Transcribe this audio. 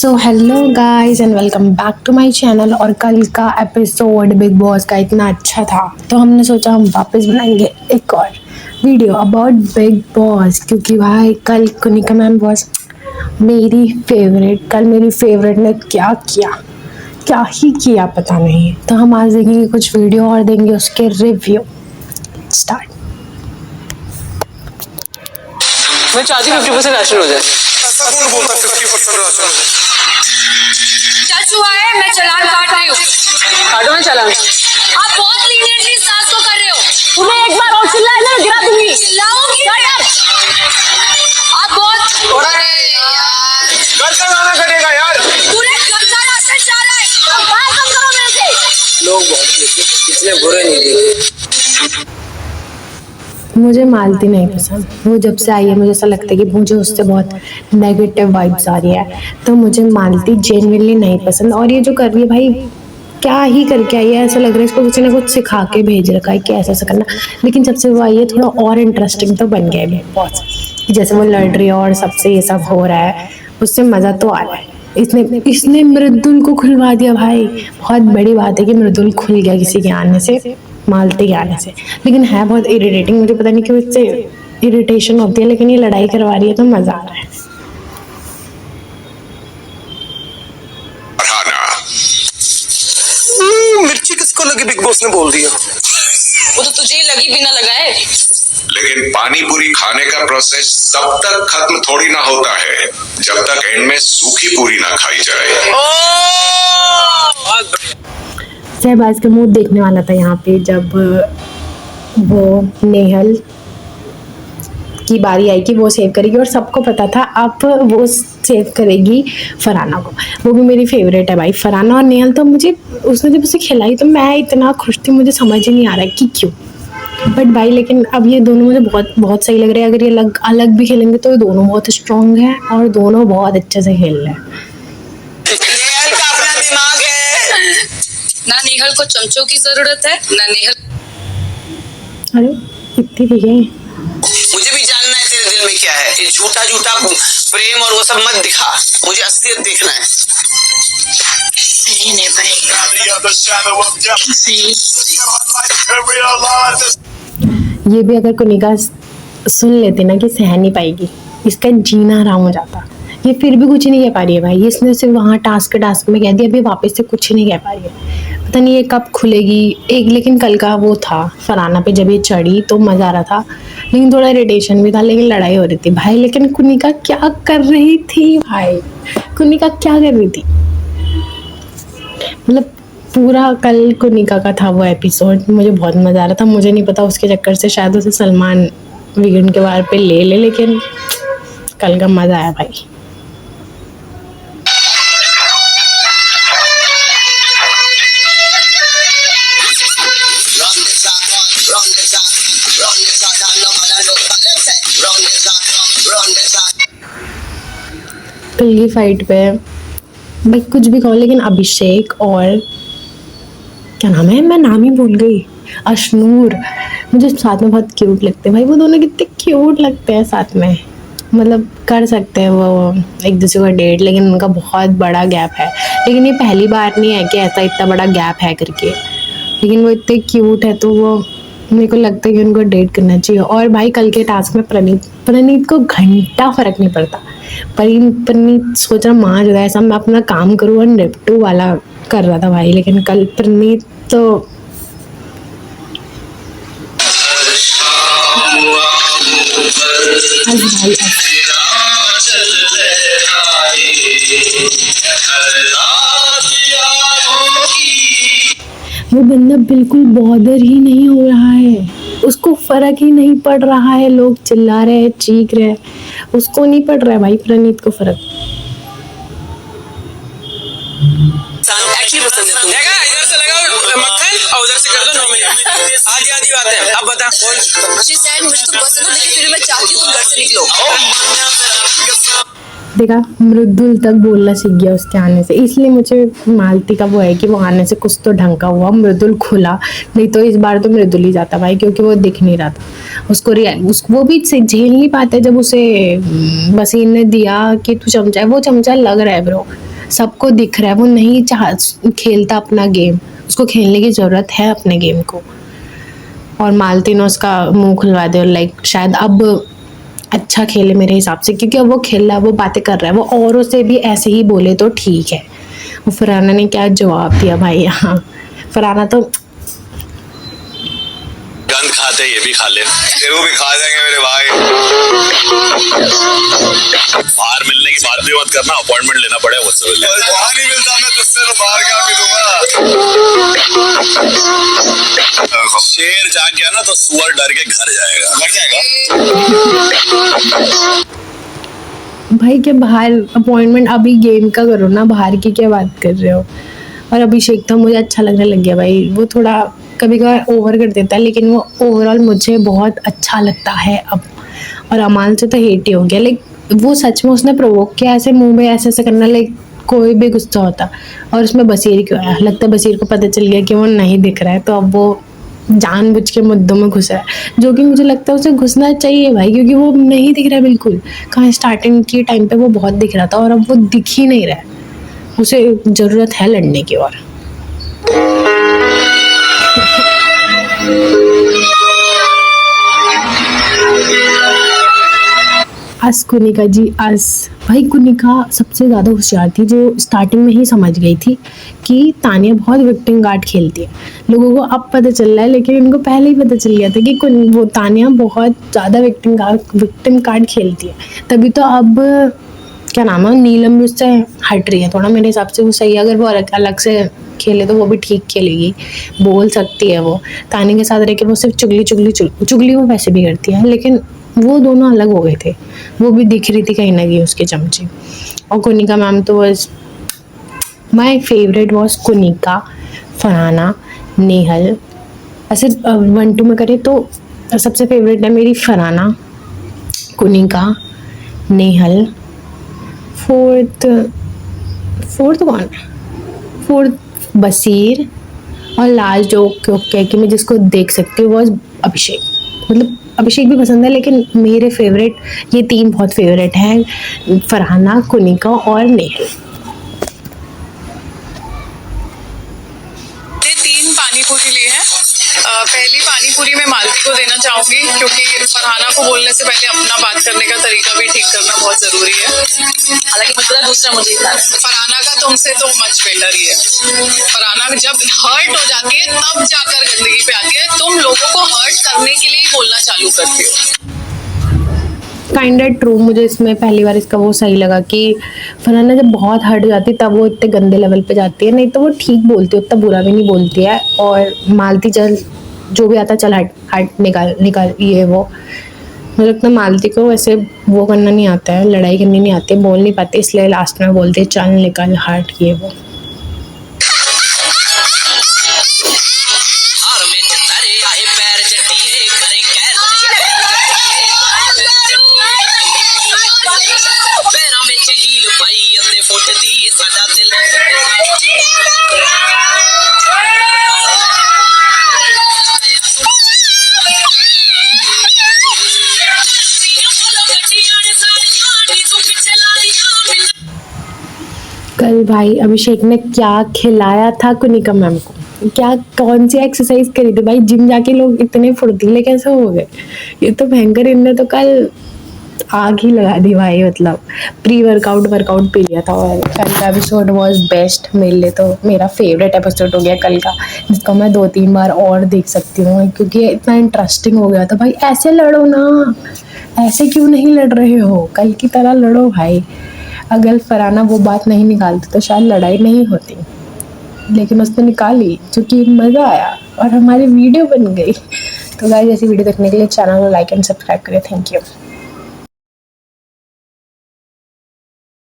So hello guys and welcome back to my channel. और कल का एपिसोड बिग बॉस का इतना अच्छा था तो हमने सोचा हम वापस बनाएंगे एक और वीडियो अबाउट बिग बॉस, क्योंकि भाई कल कुनिका मैम बॉस मेरी फेवरेट। कल मेरी फेवरेट ने क्या किया, क्या ही किया पता नहीं। तो हम आज देखेंगे कुछ वीडियो और देंगे उसके रिव्यू। स्टार्ट। मैं चाहती हूँ 50% राशन हो जाए। ऐसा कौन बोलता है 50% राशन हो जाए? टच हुआ है, मैं चालान काट रही हूँ। काटो मैं चालान। आप बहुत लीनियंटली इस टास्क को कर रहे हो। तुम्हें एक बार और चिल्लाए ना गिरा दूंगी। चिल्लाऊंगी आप बहुत। अरे यार, घर करवाना करेगा यार। पूरे घर का राशन जा रहा है। बाहर कम करो मेरे से। लोग बहुत इतने बुरे नहीं थे। मुझे मालती नहीं पसंद। वो जब से आई है मुझे ऐसा लगता है कि मुझे उससे बहुत नेगेटिव वाइब्स आ रही है। तो मुझे मालती जेन्युइनली नहीं पसंद। और ये जो कर रही है भाई, क्या ही करके आई है। ऐसा लग रहा है इसको किसी ने कुछ सिखा के भेज रखा है कि ऐसा ऐसा करना। लेकिन जब से वो आई है थोड़ा और इंटरेस्टिंग तो बन गया है बिग बॉस। जैसे वो लड़ रही है और सबसे ये सब हो रहा है, उससे मज़ा तो आ रहा है। इसने इसने मृदुल को खुलवा दिया भाई। बहुत बड़ी बात है कि मृदुल खुल गया किसी के आने से, मालती के आने से। लेकिन है बहुत इरिटेटिंग। मुझे पता नहीं क्यों इससे इरिटेशन होती है, लेकिन ये लड़ाई करवा रही है तो मजा आ रहा है। मिर्ची किसको लगी बिग बॉस ने बोल दिया। वो तो तुझे ही लगी बिना लगाए। लेकिन पानी पूरी खाने का प्रोसेस तब तक खत्म थोड़ी ना होता है जब तक एंड में सूखी पूरी ना खाई जाए। शहबाज का मूड देखने वाला था यहाँ पे जब वो नेहल की बारी आई कि वो सेव करेगी, और सबको पता था अब वो सेव करेगी फरहाना को। वो भी मेरी फेवरेट है भाई, फरहाना और नेहल। तो मुझे उसने जब उसे खिलाई तो मैं इतना खुश थी, मुझे समझ ही नहीं आ रहा है कि क्यों। बट भाई लेकिन अब ये दोनों मुझे बहुत बहुत सही लग रहे हैं। अगर ये अलग अलग भी खेलेंगे तो ये दोनों बहुत स्ट्रॉन्ग हैं और दोनों बहुत अच्छे से खेल रहे हैं। नेहल का अपना दिमाग है। ना नेहल को चमचों की जरूरत है ना नेहल। अरे इतनी ठीक है। मुझे भी जानना है तेरे दिल में क्या है। ये झूठा झूठा प्रेम और वो सब मत दिखा, मुझे असलियत देखना है। सही नहीं ये भी अगर कुनिका सुन लेती ना कि सह नहीं पाएगी, इसका जीना हराम हो जाता। ये फिर भी कुछ नहीं कह पा रही है भाई। इसने सिर्फ वहाँ टास्क में कह दिया, अभी वापस से कुछ नहीं कह पा रही है। पता नहीं ये कब खुलेगी एक। लेकिन कल का वो था फरहाना पे जब ये चढ़ी तो मज़ा आ रहा था, लेकिन थोड़ा इरिटेशन भी था, लेकिन लड़ाई हो रही थी भाई। लेकिन कुनिका क्या कर रही थी भाई, कुनिका क्या कर रही थी। मतलब पूरा कल कुनिका का था वो एपिसोड, मुझे बहुत मज़ा आ रहा था। मुझे नहीं पता उसके चक्कर से शायद उसे सलमान वीकेंड के बार पे ले लेकिन कल का मज़ा आया भाई। कल की फाइट पे भाई कुछ भी कहो, लेकिन अभिषेक और क्या नाम है, मैं नाम ही भूल गई, अशनूर, मुझे साथ में बहुत क्यूट लगते हैं भाई। वो दोनों कितने क्यूट लगते हैं साथ में। मतलब कर सकते हैं वो एक दूसरे का डेट, लेकिन उनका बहुत बड़ा गैप है। लेकिन ये पहली बार नहीं है कि ऐसा इतना बड़ा गैप है करके। लेकिन वो इतने क्यूट है तो वो मेरे को लगता है कि उनको डेट करना चाहिए। और भाई कल के टास्क में प्रणीत को घंटा फर्क नहीं पड़ता। प्रणीत सोच रहा माँ जो है ऐसा मैं अपना काम करूँ, और निपटू वाला कर रहा था भाई। लेकिन कल प्रणीत तो भाई वो बंदा बिल्कुल बॉदर ही नहीं हो रहा है, उसको फर्क ही नहीं पड़ रहा है। लोग चिल्ला रहे हैं, चीख रहे हैं, उसको नहीं पड़ रहा है भाई प्रणीत को फर्क। इधर से लगाओ मक्खन और उधर से कर दो नॉमिनेट। आधी आधी बात है। अब बता कौन। शी सेड मुझे तुम पसंद हो, लेकिन फिर मैं चाहती हूँ तुम घर से निकलो। देखा, मृदुल तक बोलना सीख गया उसके आने से। इसलिए मुझे मालती का वो है कि वो आने से कुछ तो ढंग का हुआ, मृदुल खुला। नहीं तो इस बार तो मृदुल ही जाता भाई, क्योंकि वो दिख नहीं रहा था उसको। वो भी झेल नहीं पाते जब उसे वसीम ने दिया कि तू चमचा है। वो चमचा लग रहा है ब्रो, सबको दिख रहा है वो नहीं खेलता अपना गेम, उसको खेलने की ज़रूरत है अपने गेम को। और मालती ने उसका मुंह खुलवा दिया, लाइक शायद अब अच्छा खेले मेरे हिसाब से, क्योंकि अब वो खेल रहा है, वो बातें कर रहा है, वो औरों से भी ऐसे ही बोले तो ठीक है। वो फरहाना ने क्या जवाब दिया भाई यहाँ, फरहाना तो गंद खाते ये भी खा ले, तेरे को भी खा जाएंगे मेरे भाई। बाहर मिलने की बात भी मत करना, अपॉइंटमेंट लेना पड़ेगा मुझसे पहले। वहाँ नहीं मिलता मैं तुझसे, तो बाहर क्या मिलूंगा। शेर जाग गया ना तो सुअर डर के घर जाएगा, घर जाएगा। भाई के बाहर अपॉइंटमेंट अभी गेम का करो ना, बाहर की क्या बात कर रहे हो। और अभिषेक तो मुझे अच्छा लगने लग गया भाई, वो थोड़ा कभी कभार ओवर कर देता है लेकिन वो ओवरऑल मुझे बहुत अच्छा लगता है अब। और अमाल से तो हेट ही हो गया, लाइक वो सच में उसने प्रोवोक किया ऐसे मुंह में ऐसे ऐसे करना, लाइक कोई भी गुस्सा होता। और उसमें बसीर क्यों आया, लगता है बसीर को पता चल गया कि वो नहीं दिख रहा है, तो अब वो जानबूझ के मुद्दों में घुसा है, जो कि मुझे लगता है उसे घुसना चाहिए भाई, क्योंकि वो नहीं दिख रहा है बिल्कुल। कहाँ स्टार्टिंग के टाइम पे वो बहुत दिख रहा था और अब वो दिख ही नहीं रहा है, उसे ज़रूरत है लड़ने की। और अस कुनिका जी अस भाई, कुनिका सबसे ज़्यादा होशियार थी, जो स्टार्टिंग में ही समझ गई थी कि तानिया बहुत विक्टिम कार्ड खेलती है। लोगों को अब पता चल रहा है लेकिन इनको पहले ही पता चल गया था कि वो तानिया बहुत ज़्यादा विक्टिम कार्ड खेलती है। तभी तो अब क्या नाम है, नीलम भी उससे हट रही है थोड़ा, मेरे हिसाब से वो सही है। अगर वो अलग से खेले तो वो भी ठीक खेलेगी, बोल सकती है वो। तानिया के साथ रह के वो सिर्फ चुगली वो वैसे भी करती है, लेकिन वो दोनों अलग हो गए थे, वो भी दिख रही थी कहीं ना कहीं उसके चमचे। और कुनिका मैम तो was my favourite, was Kunika, Farhana, Nehal. ऐसे 1-2 में करें तो सबसे फेवरेट है मेरी फरहाना, कुनिका, नेहल। फोर्थ कौन, फोर्थ बसीर, और लास्ट जो कह कि मैं जिसको देख सकती हूँ वॉज अभिषेक। मतलब अभिषेक भी पसंद है लेकिन मेरे फेवरेट ये 3 बहुत फेवरेट हैं, फरहाना, कुनिका और नेहल। पानीपुरी ली है। पहली पानीपुरी मैं मालती को देना चाहूंगी, क्योंकि फरहाना को बोलने से पहले अपना बात करने का तरीका भी ठीक करना बहुत जरूरी है। हालांकि मुझे पता दूसरा मुझे फरहाना का तुमसे तो मच बेटर ही है। फरहाना जब हर्ट हो जाती है तब जाकर गंदगी पे आती है, तुम लोगों को हर्ट करने के लिए बोलना चालू करती हो। काइंड ट्रू, मुझे इसमें पहली बार इसका वो सही लगा कि फरहाना जब बहुत हट जाती तब वो इतने गंदे लेवल पे जाती है, नहीं तो वो ठीक बोलती है, उतना बुरा भी नहीं बोलती है। और मालती चल जो भी आता चल हट निकाल ये वो, मुझे लगता है मालती को वैसे वो करना नहीं आता है, लड़ाई करनी नहीं आती, बोल नहीं पाते, इसलिए लास्ट में बोलते चल निकाल हट ये वो। कल भाई अभिषेक ने क्या खिलाया था कुनिका मैम को, क्या कौन सी एक्सरसाइज करी थी भाई, जिम जाके लोग इतने फुर्तीले कैसे हो गए, ये तो भयंकर। इनने तो कल आग ही लगा दी भाई, मतलब प्री वर्कआउट पी लिया था। और कल का एपिसोड वाज बेस्ट मेरे लिए, तो मेरा फेवरेट एपिसोड हो गया कल का, जिसको मैं 2-3 बार और देख सकती हूँ क्योंकि इतना इंटरेस्टिंग हो गया था भाई। ऐसे लड़ो ना, ऐसे क्यों नहीं लड़ रहे हो, कल की तरह लड़ो भाई। अगर फरहाना वो बात नहीं निकालती तो शायद लड़ाई नहीं होती, लेकिन उसने निकाली, क्योंकि मज़ा आया और हमारी वीडियो बन गई। तो गाइस ऐसी वीडियो देखने के लिए चैनल को लाइक एंड सब्सक्राइब करें। Thank you.